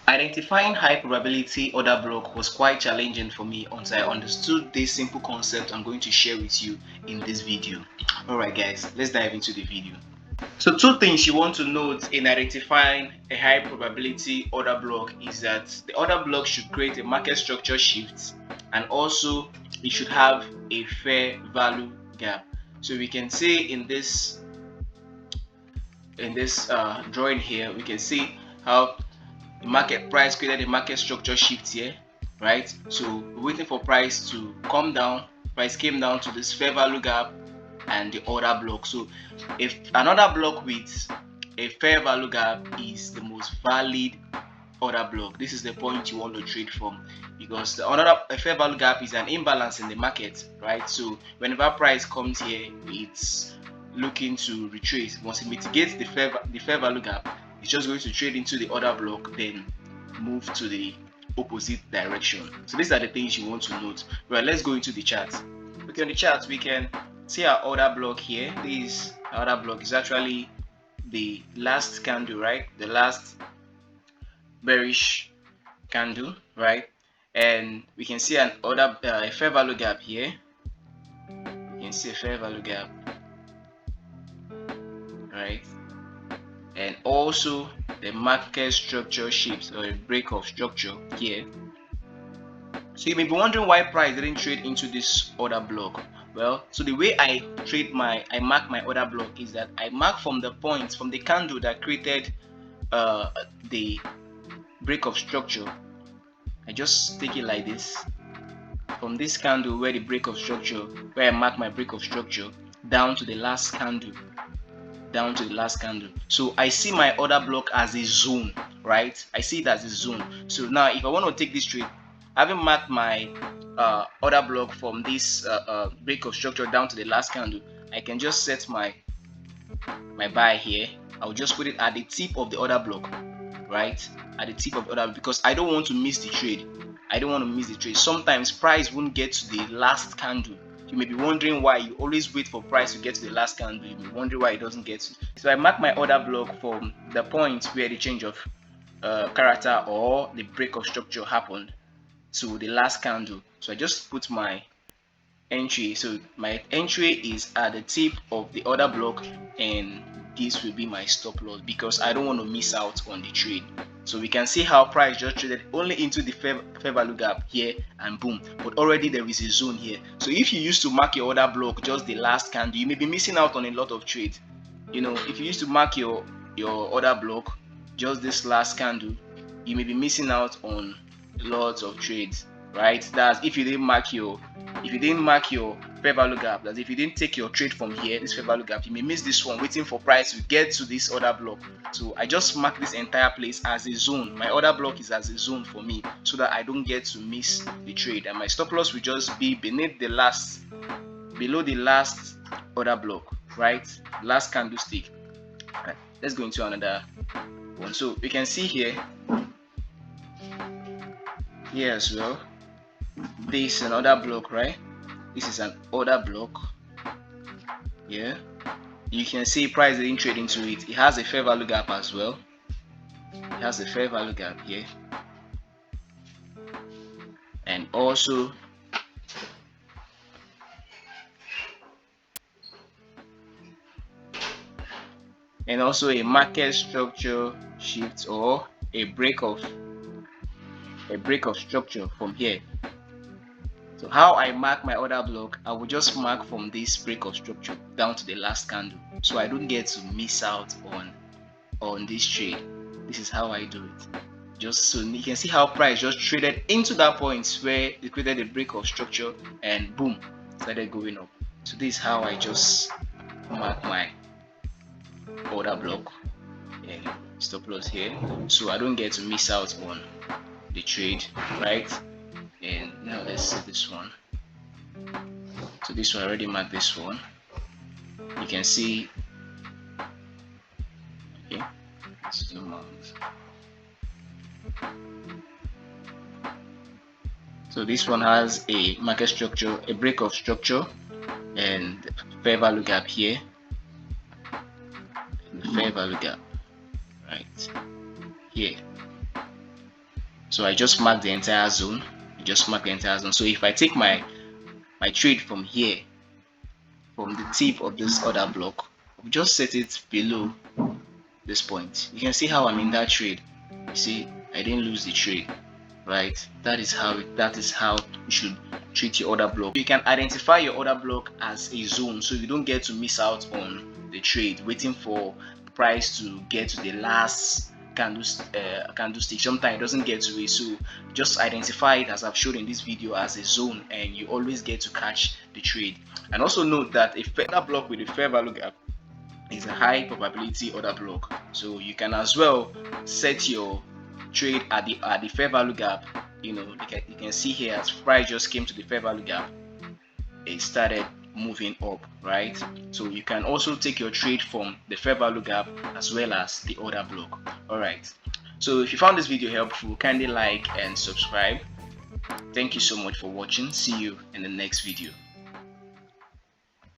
Identifying high probability order block was quite challenging for me until I understood this simple concept I'm going to share with you in this video. Alright guys, let's dive into the video. So two things you want to note in identifying a high probability order block is that the order block should create a market structure shift, and also it should have a fair value gap. So we can see in this drawing here, we can see how the market price created a market structure shift here, right? So we're waiting for price to come down. Price came down to this fair value gap and the order block. So if another block with a fair value gap is the most valid order block, this is the point you want to trade from, because a fair value gap is an imbalance in the market, right? So whenever price comes here, it's looking to retrace. Once it mitigates the fair value gap, it's just going to trade into the order block, then move to the opposite direction. So these are the things you want to note. Well, let's go into the chart. Okay, on the chart we can see our order block here. This order block is actually the last candle, right? The last bearish candle, right? And we can see a fair value gap here. You can see a fair value gap, right? And also the market structure shifts, or a break of structure here. So you may be wondering why price didn't trade into this order block. Well, so the way I mark my order block is that I mark from the points, from the candle that created the break of structure. I just take it like this, from this candle where I mark my break of structure, down to the last candle, So I see my order block as a zone, right? I see it as a zone. So now if I want to take this trade, having marked my order block from this break of structure down to the last candle, I can just set my buy here. I'll just put it at the tip of the order block, right? At the tip of the order, because I don't want to miss the trade. Sometimes price won't get to the last candle. You may be wondering why. You always wait for price to get to the last candle. You may wonder why it doesn't get to. So I mark my order block from the point where the change of character or the break of structure happened to the last candle. So I just put my entry. So my entry is at the tip of the order block, and this will be my stop loss, because I don't want to miss out on the trade. So we can see how price just traded only into the fair value gap here, and boom, but already there is a zone here. So if you used to mark your order block just the last candle, you may be missing out on a lot of trades. You know, if you used to mark your order block just this last candle, you may be missing out on lots of trades, right? That's if you didn't mark your fair value gap. That if you didn't take your trade from here, this fair value gap, you may miss this one, waiting for price to get to this order block. So I just mark this entire place as a zone. My order block is as a zone for me, so that I don't get to miss the trade, and my stop loss will just be below the last order block, right? Last candlestick. Right. Let's go into another one. So we can see here as well, this is another block, right? This is an order block. Yeah, you can see price didn't trade into it. It has a fair value gap as well. It has a fair value gap here, and also a market structure shift, or a break of structure from here. So how I mark my order block, I will just mark from this break of structure down to the last candle, so I don't get to miss out on this trade. This is how I do it. Just so you can see how price just traded into that point where it created a break of structure, and boom, started going up. So this is how I just mark my order block and stop loss here, so I don't get to miss out on the trade, right? And now let's see this one. So this one, I already marked this one. You can see, okay, zoom out. So this one has a market structure, a break of structure, and fair value gap here, and the fair value gap right here. So I just mark the entire zone. So if I take my trade from here, from the tip of this order block, we just set it below this point. You can see how I'm in that trade. You see, I didn't lose the trade, right? That is how you should treat your order block. You can identify your order block as a zone, so you don't get to miss out on the trade, waiting for the price to get to the last candlestick. Sometimes it doesn't get to it, so just identify it, as I've showed in this video, as a zone, and you always get to catch the trade. And also note that a order block with a fair value gap is a high probability order block, so you can as well set your trade at the fair value gap. You know, you can see here, as price just came to the fair value gap, it started moving up, right? So you can also take your trade from the fair value gap as well as the order block. All right, so if you found this video helpful, kindly like and subscribe. Thank you so much for watching. See you in the next video.